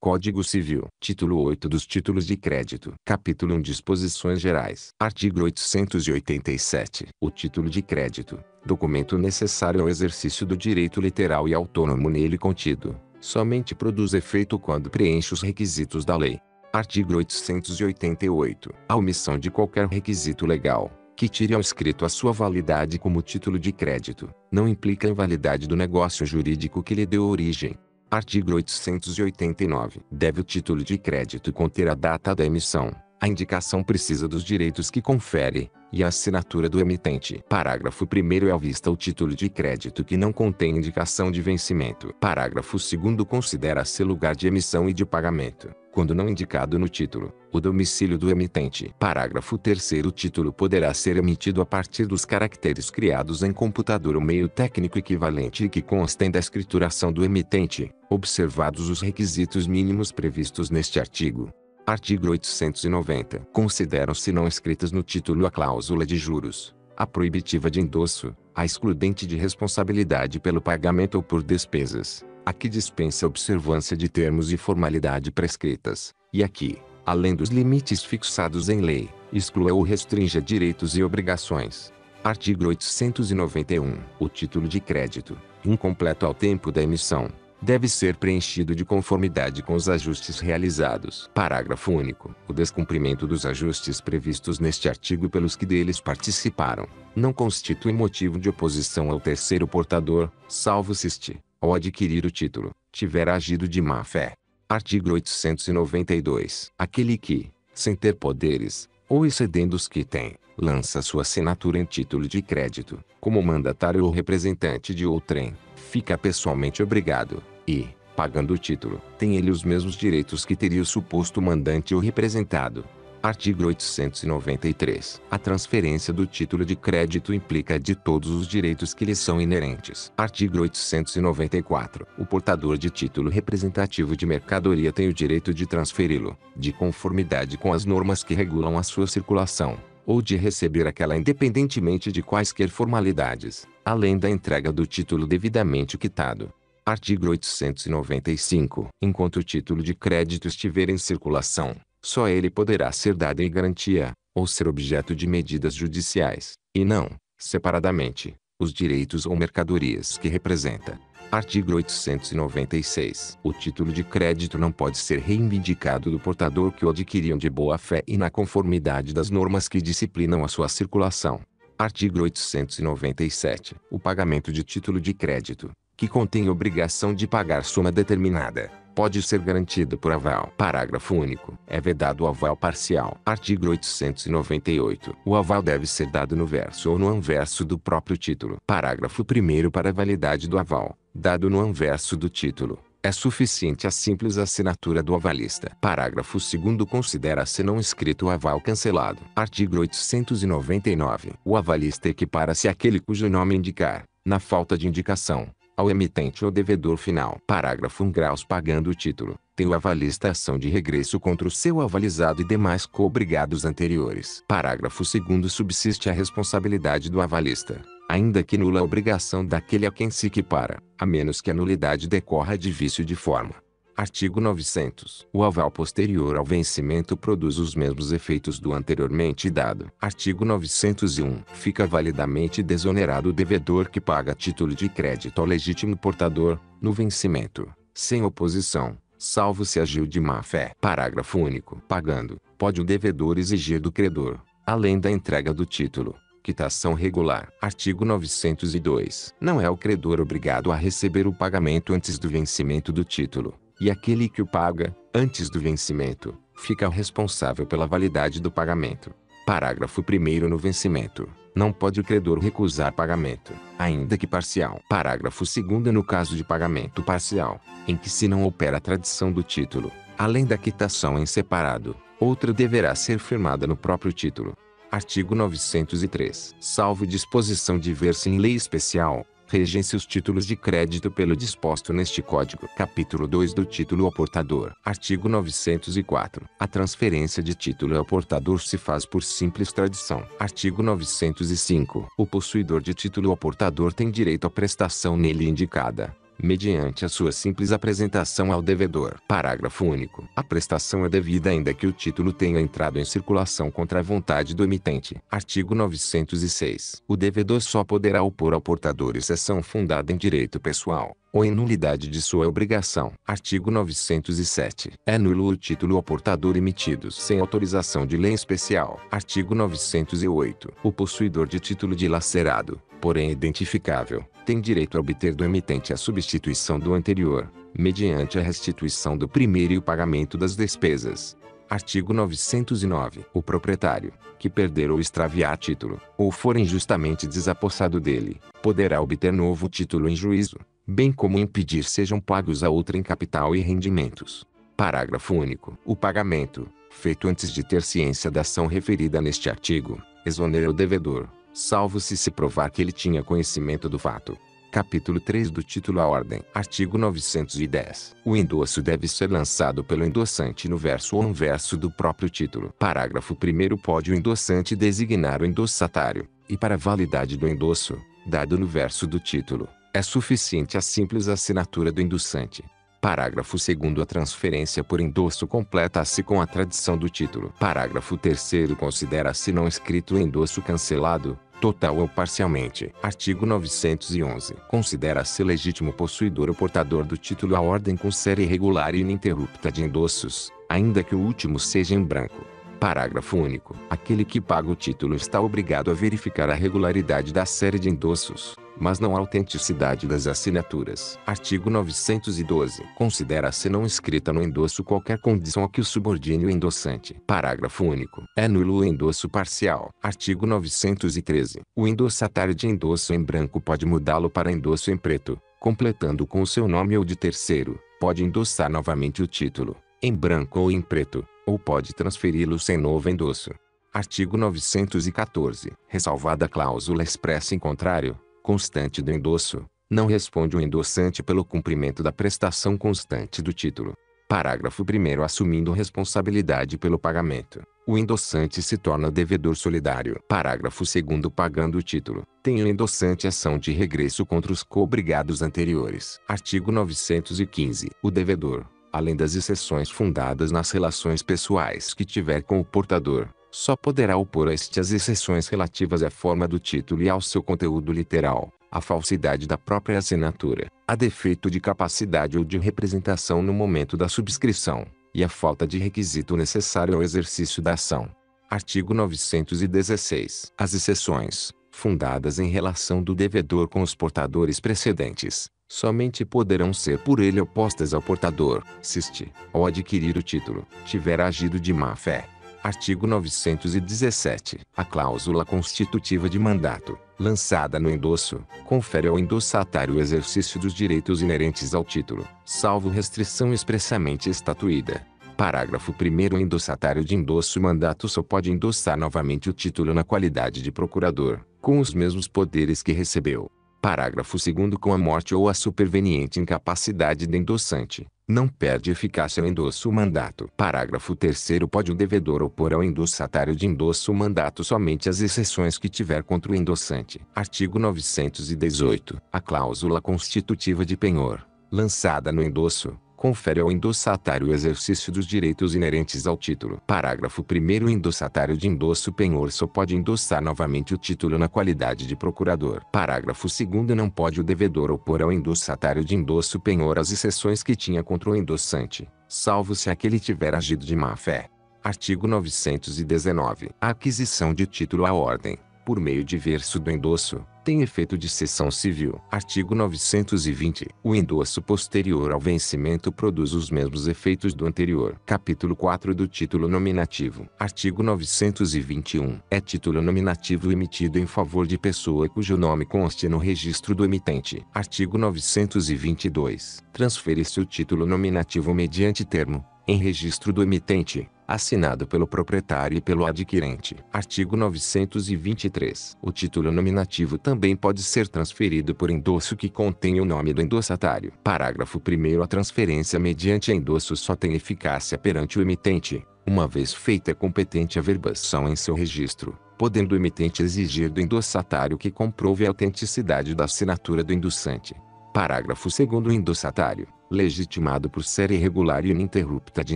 Código Civil. Título 8 dos Títulos de Crédito. Capítulo 1 Disposições Gerais. Artigo 887. O título de crédito, documento necessário ao exercício do direito literal e autônomo nele contido, somente produz efeito quando preenche os requisitos da lei. Artigo 888. A omissão de qualquer requisito legal, que tire ao escrito a sua validade como título de crédito, não implica a invalidade do negócio jurídico que lhe deu origem. Artigo 889. Deve o título de crédito conter a data da emissão, a indicação precisa dos direitos que confere, e a assinatura do emitente. Parágrafo 1º. É à vista o título de crédito que não contém indicação de vencimento. Parágrafo 2º. Considera-se lugar de emissão e de pagamento, quando não indicado no título, o domicílio do emitente. Parágrafo 3º. O título poderá ser emitido a partir dos caracteres criados em computador ou meio técnico equivalente e que constem da escrituração do emitente, observados os requisitos mínimos previstos neste artigo. Artigo 890. Consideram-se não escritas no título a cláusula de juros, a proibitiva de endosso, a excludente de responsabilidade pelo pagamento ou por despesas, a que dispensa a observância de termos e formalidade prescritas, e a que, além dos limites fixados em lei, exclua ou restrinja direitos e obrigações. Artigo 891. O título de crédito, incompleto ao tempo da emissão, deve ser preenchido de conformidade com os ajustes realizados. Parágrafo único. O descumprimento dos ajustes previstos neste artigo pelos que deles participaram, não constitui motivo de oposição ao terceiro portador, salvo se este, ao adquirir o título, tiver agido de má fé. Artigo 892. Aquele que, sem ter poderes, ou excedendo os que tem, lança sua assinatura em título de crédito, como mandatário ou representante de outrem, fica pessoalmente obrigado, e, pagando o título, tem ele os mesmos direitos que teria o suposto mandante ou representado. Artigo 893. A transferência do título de crédito implica de todos os direitos que lhe são inerentes. Artigo 894. O portador de título representativo de mercadoria tem o direito de transferi-lo, de conformidade com as normas que regulam a sua circulação, ou de receber aquela independentemente de quaisquer formalidades, além da entrega do título devidamente quitado. Artigo 895. Enquanto o título de crédito estiver em circulação, só ele poderá ser dado em garantia, ou ser objeto de medidas judiciais, e não, separadamente, os direitos ou mercadorias que representa. Artigo 896. O título de crédito não pode ser reivindicado do portador que o adquiriam de boa fé e na conformidade das normas que disciplinam a sua circulação. Artigo 897. O pagamento de título de crédito, que contém obrigação de pagar soma determinada, pode ser garantido por aval. Parágrafo único. É vedado o aval parcial. Artigo 898. O aval deve ser dado no verso ou no anverso do próprio título. Parágrafo 1º. Para a validade do aval, dado no anverso do título, é suficiente a simples assinatura do avalista. Parágrafo 2º. Considera-se não escrito o aval cancelado. Artigo 899. O avalista equipara-se àquele cujo nome indicar, na falta de indicação, ao emitente ou devedor final. Parágrafo 1. Graus pagando o título, tem o avalista ação de regresso contra o seu avalizado e demais co-obrigados anteriores. Parágrafo 2º. Subsiste a responsabilidade do avalista, ainda que nula a obrigação daquele a quem se equipara, a menos que a nulidade decorra de vício de forma. Artigo 900. O aval posterior ao vencimento produz os mesmos efeitos do anteriormente dado. Artigo 901. Fica validamente desonerado o devedor que paga a título de crédito ao legítimo portador, no vencimento, sem oposição, salvo se agiu de má fé. Parágrafo único. Pagando, pode o devedor exigir do credor, além da entrega do título, quitação regular. Artigo 902. Não é o credor obrigado a receber o pagamento antes do vencimento do título, e aquele que o paga, antes do vencimento, fica responsável pela validade do pagamento. Parágrafo 1º. No vencimento, não pode o credor recusar pagamento, ainda que parcial. Parágrafo 2º. No caso de pagamento parcial, em que se não opera a tradição do título, além da quitação em separado, outra deverá ser firmada no próprio título. Artigo 903. Salvo disposição diversa em lei especial, regem-se os títulos de crédito pelo disposto neste Código. Capítulo 2 do título ao portador. Artigo 904. A transferência de título ao portador se faz por simples tradição. Artigo 905. O possuidor de título ao portador tem direito à prestação nele indicada, mediante a sua simples apresentação ao devedor. Parágrafo único. A prestação é devida ainda que o título tenha entrado em circulação contra a vontade do emitente. Artigo 906. O devedor só poderá opor ao portador exceção fundada em direito pessoal, ou em nulidade de sua obrigação. Artigo 907. É nulo o título ao portador emitido sem autorização de lei especial. Artigo 908. O possuidor de título dilacerado, porém identificável, tem direito a obter do emitente a substituição do anterior, mediante a restituição do primeiro e o pagamento das despesas. Artigo 909. O proprietário, que perder ou extraviar título, ou for injustamente desapossado dele, poderá obter novo título em juízo, bem como impedir sejam pagos a outrem capital e rendimentos. Parágrafo único. O pagamento, feito antes de ter ciência da ação referida neste artigo, exonera o devedor, salvo se provar que ele tinha conhecimento do fato. Capítulo 3 do título à ordem. Artigo 910. O endosso deve ser lançado pelo endossante no verso ou anverso do próprio título. Parágrafo 1º. Pode o endossante designar o endossatário, e para a validade do endosso, dado no verso do título, é suficiente a simples assinatura do endossante. Parágrafo 2º. A transferência por endosso completa-se com a tradição do título. Parágrafo 3º. Considera-se não escrito o endosso cancelado, total ou parcialmente. Artigo 911. Considera-se legítimo possuidor ou portador do título à ordem com série regular e ininterrupta de endossos, ainda que o último seja em branco. Parágrafo único. Aquele que paga o título está obrigado a verificar a regularidade da série de endossos, mas não a autenticidade das assinaturas. Artigo 912. Considera-se não escrita no endosso qualquer condição a que o subordine o endossante. Parágrafo único. É nulo o endosso parcial. Artigo 913. O endossatário de endosso em branco pode mudá-lo para endosso em preto, completando com o seu nome ou de terceiro. Pode endossar novamente o título, em branco ou em preto, ou pode transferi-lo sem novo endosso. Artigo 914. Ressalvada a cláusula expressa em contrário, constante do endosso, não responde o endossante pelo cumprimento da prestação constante do título. Parágrafo 1º. Assumindo responsabilidade pelo pagamento, o endossante se torna devedor solidário. Parágrafo 2º. Pagando o título, tem o endossante ação de regresso contra os coobrigados anteriores. Artigo 915. O devedor, além das exceções fundadas nas relações pessoais que tiver com o portador, só poderá opor a este as exceções relativas à forma do título e ao seu conteúdo literal, à falsidade da própria assinatura, a defeito de capacidade ou de representação no momento da subscrição, e a falta de requisito necessário ao exercício da ação. Artigo 916. As exceções, fundadas em relação do devedor com os portadores precedentes, somente poderão ser por ele opostas ao portador, se este, ao adquirir o título, tiver agido de má fé. Artigo 917. A cláusula constitutiva de mandato, lançada no endosso, confere ao endossatário o exercício dos direitos inerentes ao título, salvo restrição expressamente estatuída. Parágrafo 1º. O endossatário de endosso mandato só pode endossar novamente o título na qualidade de procurador, com os mesmos poderes que recebeu. Parágrafo 2º. Com a morte ou a superveniente incapacidade do endossante, não perde eficácia o endosso mandato. Parágrafo 3º. Pode o devedor opor ao endossatário de endosso mandato somente as exceções que tiver contra o endossante. Artigo 918. A cláusula constitutiva de penhor, lançada no endosso, confere ao endossatário o exercício dos direitos inerentes ao título. Parágrafo 1º. O endossatário de endosso penhor só pode endossar novamente o título na qualidade de procurador. Parágrafo 2º. Não pode o devedor opor ao endossatário de endosso penhor as exceções que tinha contra o endossante, salvo se aquele tiver agido de má fé. Artigo 919. A aquisição de título à ordem, por meio de verso do endosso, tem efeito de cessão civil. Artigo 920. O endosso posterior ao vencimento produz os mesmos efeitos do anterior. Capítulo 4 do título nominativo. Artigo 921. É título nominativo emitido em favor de pessoa cujo nome conste no registro do emitente. Artigo 922. Transfere-se o título nominativo mediante termo, em registro do emitente, assinado pelo proprietário e pelo adquirente. Artigo 923. O título nominativo também pode ser transferido por endosso que contém o nome do endossatário. Parágrafo 1º. A transferência mediante endosso só tem eficácia perante o emitente, uma vez feita competente averbação em seu registro, podendo o emitente exigir do endossatário que comprove a autenticidade da assinatura do endossante. Parágrafo 2º. O endossatário, legitimado por série regular e ininterrupta de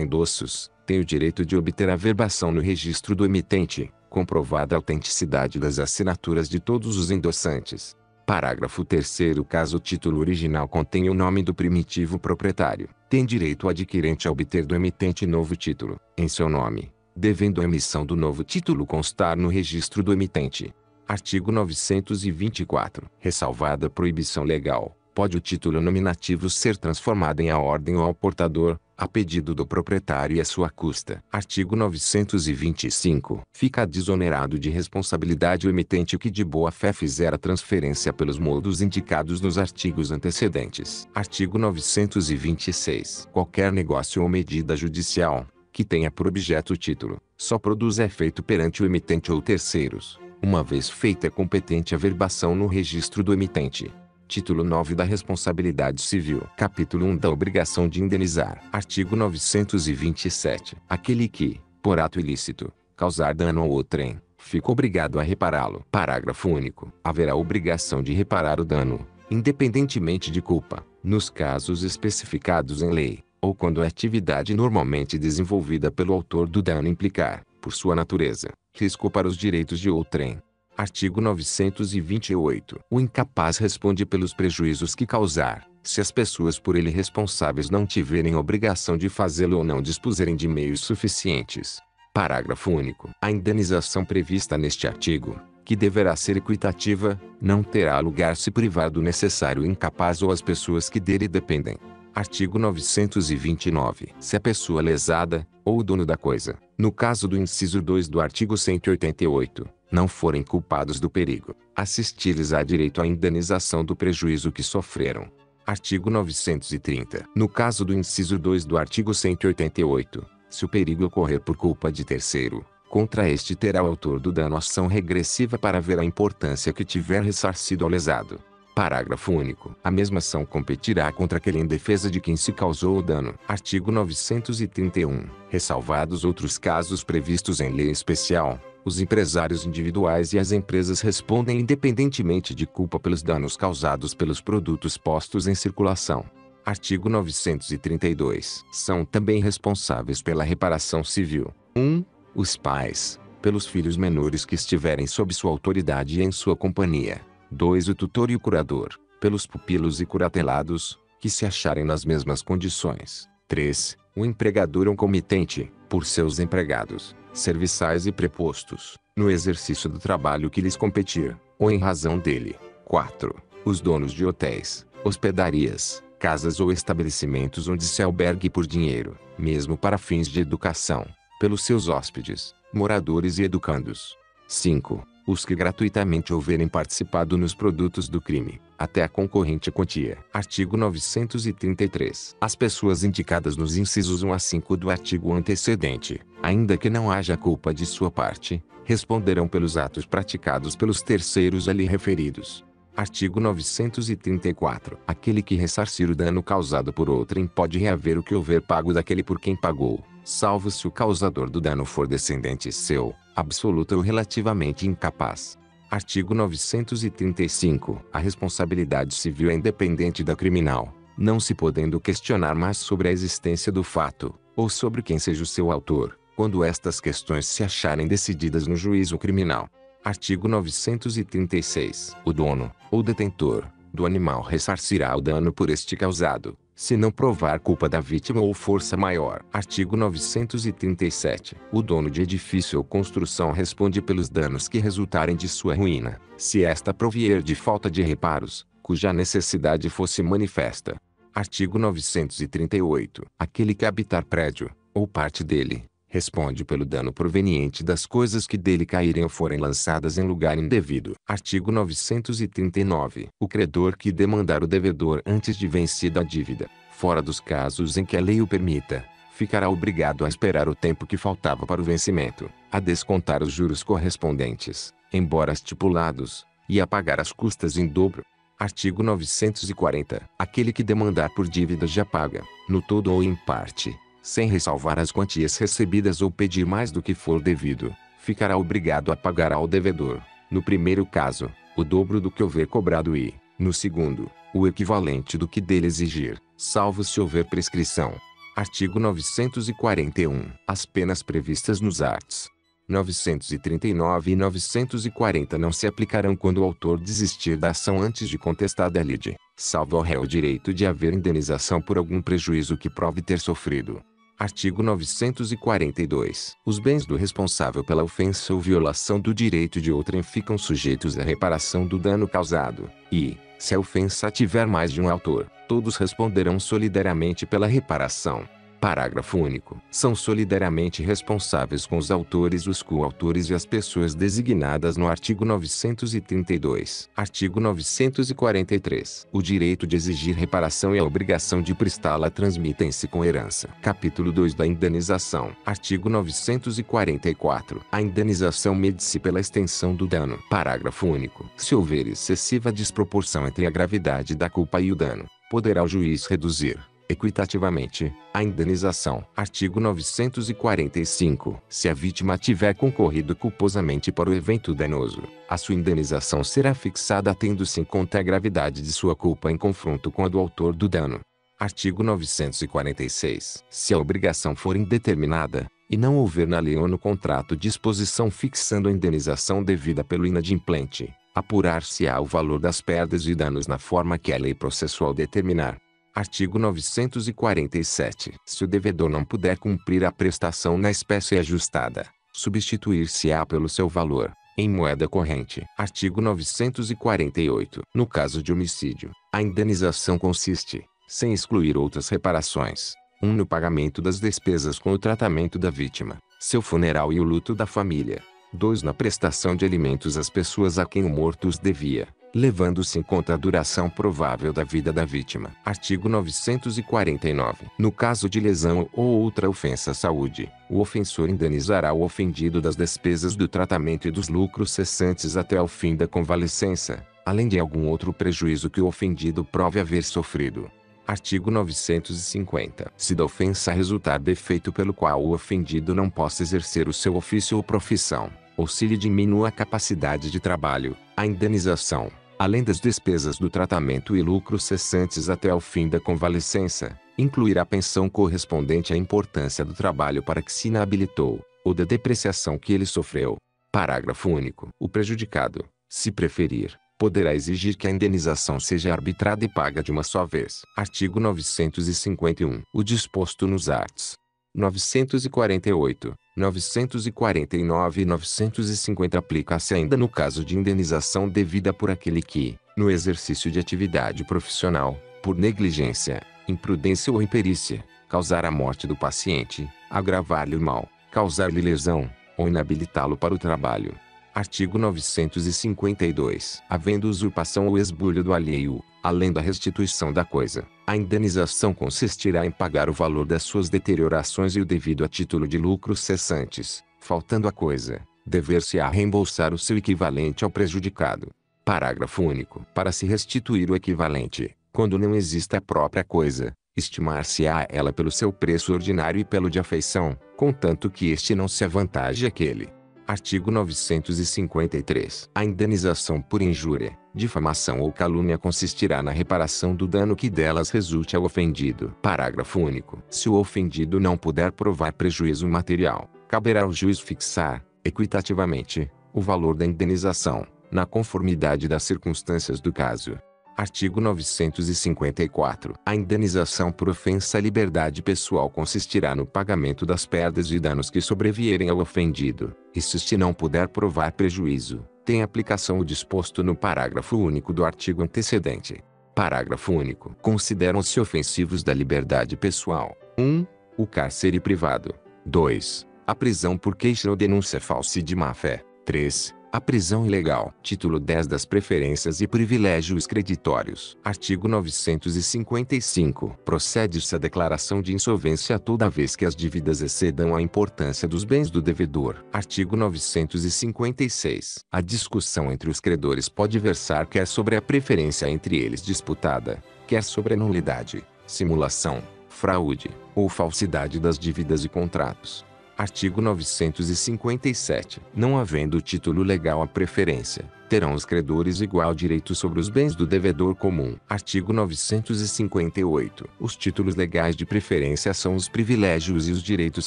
endossos, tem o direito de obter a verbação no registro do emitente, comprovada a autenticidade das assinaturas de todos os endossantes. Parágrafo 3º. Caso o título original contenha o nome do primitivo proprietário, tem direito o adquirente a obter do emitente novo título, em seu nome, devendo a emissão do novo título constar no registro do emitente. Artigo 924. Ressalvada a proibição legal, pode o título nominativo ser transformado em a ordem ou ao portador, a pedido do proprietário e à sua custa. Artigo 925. Fica desonerado de responsabilidade o emitente que de boa fé fizer a transferência pelos modos indicados nos artigos antecedentes. Artigo 926. Qualquer negócio ou medida judicial, que tenha por objeto o título, só produz efeito perante o emitente ou terceiros, uma vez feita competente a verbação no registro do emitente. Título 9 da Responsabilidade Civil. Capítulo 1 da Obrigação de Indenizar. Artigo 927. Aquele que, por ato ilícito, causar dano ao outrem, fica obrigado a repará-lo. Parágrafo único. Haverá obrigação de reparar o dano, independentemente de culpa, nos casos especificados em lei, ou quando a atividade normalmente desenvolvida pelo autor do dano implicar, por sua natureza, risco para os direitos de outrem. Artigo 928. O incapaz responde pelos prejuízos que causar, se as pessoas por ele responsáveis não tiverem obrigação de fazê-lo ou não dispuserem de meios suficientes. Parágrafo único. A indenização prevista neste artigo, que deverá ser equitativa, não terá lugar se privar do necessário o incapaz ou as pessoas que dele dependem. Artigo 929. Se a pessoa lesada, ou o dono da coisa, no caso do inciso 2 do artigo 188, não forem culpados do perigo, assistir-lhes há direito à indenização do prejuízo que sofreram. Artigo 930. No caso do inciso 2 do artigo 188, se o perigo ocorrer por culpa de terceiro, contra este terá o autor do dano ação regressiva para ver a importância que tiver ressarcido ao lesado. Parágrafo único. A mesma ação competirá contra aquele em defesa de quem se causou o dano. Artigo 931. Ressalvados outros casos previstos em lei especial, os empresários individuais e as empresas respondem independentemente de culpa pelos danos causados pelos produtos postos em circulação. Artigo 932. São também responsáveis pela reparação civil: 1. Os pais, pelos filhos menores que estiverem sob sua autoridade e em sua companhia. 2. O tutor e o curador, pelos pupilos e curatelados, que se acharem nas mesmas condições. 3. O empregador ou comitente, por seus empregados, serviçais e prepostos, no exercício do trabalho que lhes competir, ou em razão dele. 4. Os donos de hotéis, hospedarias, casas ou estabelecimentos onde se albergue por dinheiro, mesmo para fins de educação, pelos seus hóspedes, moradores e educandos. 5. Os que gratuitamente houverem participado nos produtos do crime, até a concorrente quantia. Artigo 933. As pessoas indicadas nos incisos 1 a 5 do artigo antecedente, ainda que não haja culpa de sua parte, responderão pelos atos praticados pelos terceiros ali referidos. Artigo 934. Aquele que ressarcir o dano causado por outrem pode reaver o que houver pago daquele por quem pagou, salvo se o causador do dano for descendente seu, absoluta ou relativamente incapaz. Artigo 935. A responsabilidade civil é independente da criminal, não se podendo questionar mais sobre a existência do fato, ou sobre quem seja o seu autor, quando estas questões se acharem decididas no juízo criminal. Artigo 936. O dono, ou detentor, do animal ressarcirá o dano por este causado, se não provar culpa da vítima ou força maior. Artigo 937. O dono de edifício ou construção responde pelos danos que resultarem de sua ruína, se esta provier de falta de reparos, cuja necessidade fosse manifesta. Artigo 938. Aquele que habitar prédio, ou parte dele, responde pelo dano proveniente das coisas que dele caírem ou forem lançadas em lugar indevido. Artigo 939. O credor que demandar o devedor antes de vencida a dívida, fora dos casos em que a lei o permita, ficará obrigado a esperar o tempo que faltava para o vencimento, a descontar os juros correspondentes, embora estipulados, e a pagar as custas em dobro. Artigo 940. Aquele que demandar por dívida já paga, no todo ou em parte, sem ressalvar as quantias recebidas ou pedir mais do que for devido, ficará obrigado a pagar ao devedor, no primeiro caso, o dobro do que houver cobrado e, No segundo, o equivalente do que dele exigir, salvo se houver prescrição. Artigo 941. As penas previstas nos arts. 939 e 940 não se aplicarão quando o autor desistir da ação antes de contestada a lide, salvo ao réu o direito de haver indenização por algum prejuízo que prove ter sofrido. Artigo 942. Os bens do responsável pela ofensa ou violação do direito de outrem ficam sujeitos à reparação do dano causado, e, se a ofensa tiver mais de um autor, todos responderão solidariamente pela reparação. Parágrafo único. São solidariamente responsáveis com os autores os coautores e as pessoas designadas no artigo 932. Artigo 943. O direito de exigir reparação e a obrigação de prestá-la transmitem-se com herança. Capítulo 2 da indenização. Artigo 944. A indenização mede-se pela extensão do dano. Parágrafo único. Se houver excessiva desproporção entre a gravidade da culpa e o dano, poderá o juiz reduzir, equitativamente, a indenização. Artigo 945. Se a vítima tiver concorrido culposamente para o evento danoso, a sua indenização será fixada tendo-se em conta a gravidade de sua culpa em confronto com a do autor do dano. Artigo 946. Se a obrigação for indeterminada, e não houver na lei ou no contrato disposição fixando a indenização devida pelo inadimplente, apurar-se-á o valor das perdas e danos na forma que a lei processual determinar. Artigo 947. Se o devedor não puder cumprir a prestação na espécie ajustada, substituir-se-á pelo seu valor, em moeda corrente. Artigo 948. No caso de homicídio, a indenização consiste, sem excluir outras reparações, 1. No pagamento das despesas com o tratamento da vítima, seu funeral e o luto da família. 2. Na prestação de alimentos às pessoas a quem o morto os devia, levando-se em conta a duração provável da vida da vítima. Artigo 949. No caso de lesão ou outra ofensa à saúde, o ofensor indenizará o ofendido das despesas do tratamento e dos lucros cessantes até ao fim da convalescença, além de algum outro prejuízo que o ofendido prove haver sofrido. Artigo 950. Se da ofensa resultar defeito pelo qual o ofendido não possa exercer o seu ofício ou profissão, ou se lhe diminua a capacidade de trabalho, a indenização, além das despesas do tratamento e lucros cessantes até ao fim da convalescença, incluirá a pensão correspondente à importância do trabalho para que se inabilitou, ou da depreciação que ele sofreu. Parágrafo único. O prejudicado, se preferir, poderá exigir que a indenização seja arbitrada e paga de uma só vez. Artigo 951. O disposto nos arts. 948, 949 e 950 aplica-se ainda no caso de indenização devida por aquele que, no exercício de atividade profissional, por negligência, imprudência ou imperícia, causar a morte do paciente, agravar-lhe o mal, causar-lhe lesão, ou inabilitá-lo para o trabalho. Artigo 952. Havendo usurpação ou esbulho do alheio, além da restituição da coisa, a indenização consistirá em pagar o valor das suas deteriorações e o devido a título de lucros cessantes, faltando a coisa, dever-se-á reembolsar o seu equivalente ao prejudicado. Parágrafo único. Para se restituir o equivalente, quando não exista a própria coisa, estimar-se-á ela pelo seu preço ordinário e pelo de afeição, contanto que este não se avantaje àquele. Artigo 953. A indenização por injúria, difamação ou calúnia consistirá na reparação do dano que delas resulte ao ofendido. Parágrafo único. Se o ofendido não puder provar prejuízo material, caberá ao juiz fixar, equitativamente, o valor da indenização, na conformidade das circunstâncias do caso. Artigo 954. A indenização por ofensa à liberdade pessoal consistirá no pagamento das perdas e danos que sobrevierem ao ofendido, e se este não puder provar prejuízo, tem aplicação o disposto no parágrafo único do artigo antecedente. Parágrafo único. Consideram-se ofensivos da liberdade pessoal: 1. O cárcere privado. 2. A prisão por queixa ou denúncia falsa e de má-fé. 3. A prisão ilegal. Título 10 das preferências e privilégios creditórios. Artigo 955. Procede-se a declaração de insolvência toda vez que as dívidas excedam a importância dos bens do devedor. Artigo 956. A discussão entre os credores pode versar quer sobre a preferência entre eles disputada, quer sobre a nulidade, simulação, fraude ou falsidade das dívidas e contratos. Artigo 957. Não havendo título legal à preferência, terão os credores igual direito sobre os bens do devedor comum. Artigo 958. Os títulos legais de preferência são os privilégios e os direitos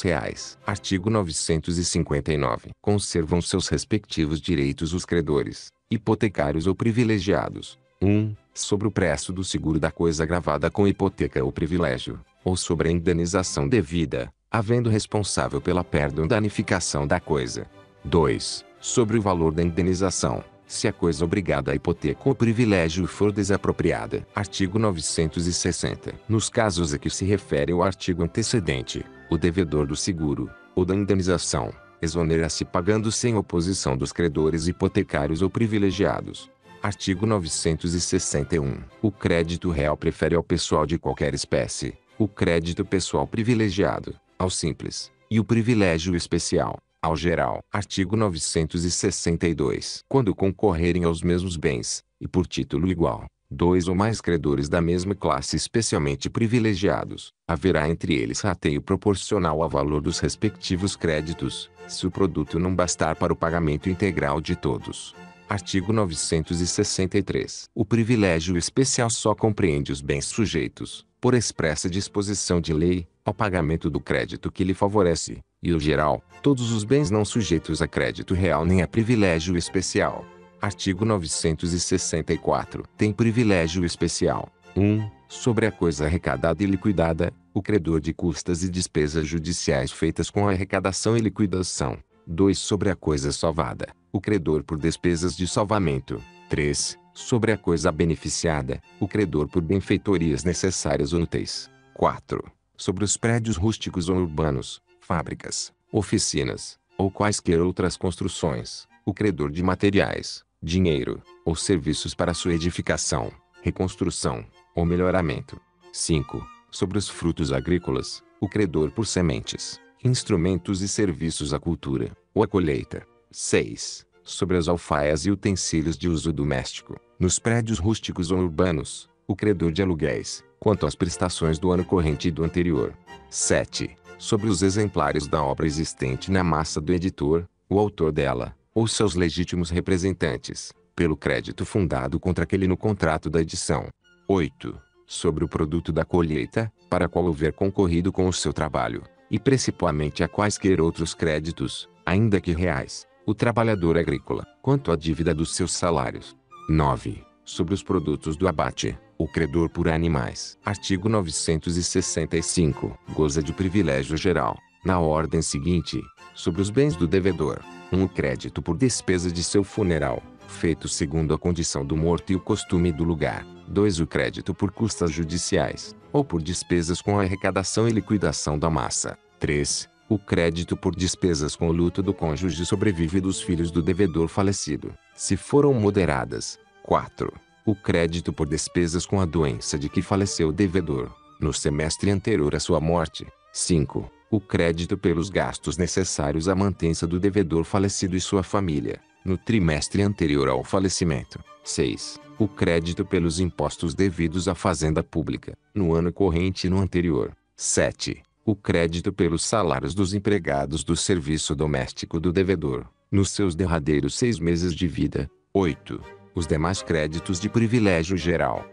reais. Artigo 959. Conservam seus respectivos direitos os credores, hipotecários ou privilegiados. 1. Sobre o preço do seguro da coisa gravada com hipoteca ou privilégio, ou sobre a indenização devida, havendo responsável pela perda ou danificação da coisa. 2. Sobre o valor da indenização, se a coisa obrigada à hipoteca ou privilégio for desapropriada. Artigo 960. Nos casos a que se refere o artigo antecedente, o devedor do seguro, ou da indenização, exonera-se pagando sem oposição dos credores hipotecários ou privilegiados. Artigo 961. O crédito real prefere ao pessoal de qualquer espécie, o crédito pessoal privilegiado, ao simples, e o privilégio especial, ao geral. Artigo 962. Quando concorrerem aos mesmos bens, e por título igual, dois ou mais credores da mesma classe especialmente privilegiados, haverá entre eles rateio proporcional ao valor dos respectivos créditos, se o produto não bastar para o pagamento integral de todos. Artigo 963. O privilégio especial só compreende os bens sujeitos, por expressa disposição de lei, ao pagamento do crédito que lhe favorece, e o geral, todos os bens não sujeitos a crédito real nem a privilégio especial. Artigo 964. Tem privilégio especial. 1. Sobre a coisa arrecadada e liquidada, o credor de custas e despesas judiciais feitas com a arrecadação e liquidação. 2. Sobre a coisa salvada, o credor por despesas de salvamento. 3. Sobre a coisa beneficiada, o credor por benfeitorias necessárias ou úteis. 4. Sobre os prédios rústicos ou urbanos, fábricas, oficinas, ou quaisquer outras construções, o credor de materiais, dinheiro, ou serviços para sua edificação, reconstrução, ou melhoramento. 5. Sobre os frutos agrícolas, o credor por sementes, instrumentos e serviços à cultura, ou à colheita. 6. Sobre as alfaias e utensílios de uso doméstico, nos prédios rústicos ou urbanos, o credor de aluguéis, quanto às prestações do ano corrente e do anterior. 7. Sobre os exemplares da obra existente na massa do editor, o autor dela, ou seus legítimos representantes, pelo crédito fundado contra aquele no contrato da edição. 8. Sobre o produto da colheita, para qual houver concorrido com o seu trabalho, e principalmente a quaisquer outros créditos, ainda que reais, o trabalhador agrícola, quanto à dívida dos seus salários. 9. Sobre os produtos do abate, o credor por animais. Artigo 965. Goza de privilégio geral, na ordem seguinte, sobre os bens do devedor. 1. O crédito por despesa de seu funeral, feito segundo a condição do morto e o costume do lugar. 2. O crédito por custas judiciais, ou por despesas com a arrecadação e liquidação da massa. 3. O crédito por despesas com o luto do cônjuge sobrevive dos filhos do devedor falecido, se foram moderadas. 4. O crédito por despesas com a doença de que faleceu o devedor, no semestre anterior à sua morte. 5. O crédito pelos gastos necessários à mantença do devedor falecido e sua família, no trimestre anterior ao falecimento. 6. O crédito pelos impostos devidos à fazenda pública, no ano corrente e no anterior. 7. O crédito pelos salários dos empregados do serviço doméstico do devedor, nos seus derradeiros 6 meses de vida. 8. Os demais créditos de privilégio geral,